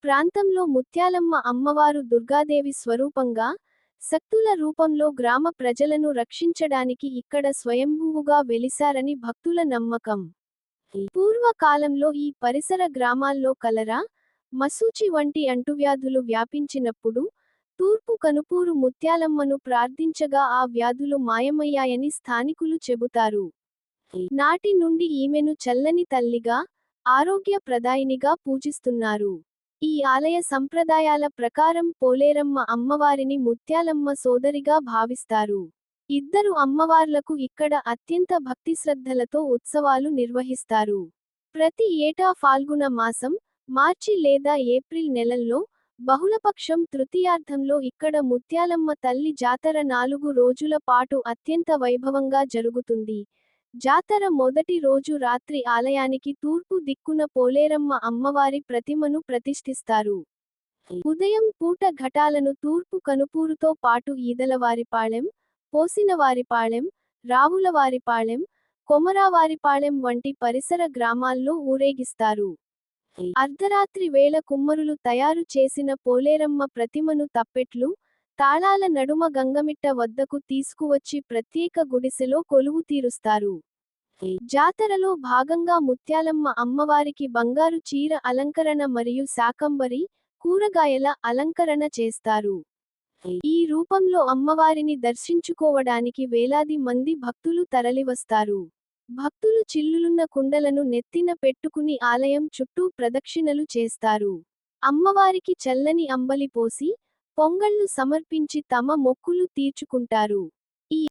ప్రాంతంలో ముత్యాలమ్మ అమ్మవారు దుర్గాదేవి స్వరూపంగా, శక్తుల రూపంలో గ్రామ ప్రజలను రక్షించడానికి ఇక్కడ స్వయంభువుగా వెలిశారని భక్తుల నమ్మకం. పూర్వకాలంలో ఈ పరిసర గ్రామాల్లో కలరా, మశూచి వంటి అంటువ్యాధులు వ్యాపించినప్పుడు, తూర్పు కనుపూరు ముత్యాలమ్మను ప్రార్థించగా ఆ వ్యాధులు మాయమయ్యాయని స్థానికులు చెబుతారు. నాటి నుండి ఈమెను చల్లని తల్లిగా, ఆరోగ్య ప్రదాయినిగా పూజిస్తున్నారు. ఈ ఆలయ సంప్రదాయాల ప్రకారం పోలేరమ్మ అమ్మవారిని ముత్యాలమ్మ సోదరిగా భావిస్తారు. ఇద్దరు అమ్మవార్లకు ఇక్కడ అత్యంత భక్తిశ్రద్ధలతో ఉత్సవాలు నిర్వహిస్తారు. ప్రతి ఏటా ఫాల్గుణ మాసం, మార్చి లేదా ఏప్రిల్ నెలల్లో, బహుళపక్షం తృతీయార్థంలో ఇక్కడ ముత్యాలమ్మ తల్లి జాతర 4 రోజుల పాటు అత్యంత వైభవంగా జరుగుతుంది. జాతర మొదటి రోజు రాత్రి ఆలయానికి తూర్పు దిక్కున పోలేరమ్మ అమ్మవారి ప్రతిమను ప్రతిష్ఠిస్తారు. ఉదయం పూట ఘటాలను తూర్పు కనుపూరుతో పాటు ఈదలవారిపాళెం, పోసినవారిపాళెం, రావులవారిపాళెం, కొమరావారిపాళెం వంటి పరిసర గ్రామాల్లో ఊరేగిస్తారు. అర్ధరాత్రి వేళ కుమ్మరులు తయారు చేసిన పోలేరమ్మ ప్రతిమను తప్పెట్లు, తాళాల నడుమ గంగమిట్ట వద్దకు తీసుకువచ్చి ప్రత్యేక గుడిసెలో కొలువు తీరుస్తారు. జాతరలో భాగంగా ముత్యాలమ్మ అమ్మవారికి బంగారు చీర అలంకరణ మరియు శాకంబరి, కూరగాయల అలంకరణ చేస్తారు. ఈ రూపంలో అమ్మవారిని దర్శించుకోవడానికి వేలాది మంది భక్తులు తరలివస్తారు. భక్తులు చిల్లులున్న కుండలను నెత్తిన పెట్టుకుని ఆలయం చుట్టూ ప్రదక్షిణలు చేస్తారు. అమ్మవారికి చల్లని అంబలి పోసి, పొంగళ్ళు సమర్పించి తమ మొక్కులు తీర్చుకుంటారు.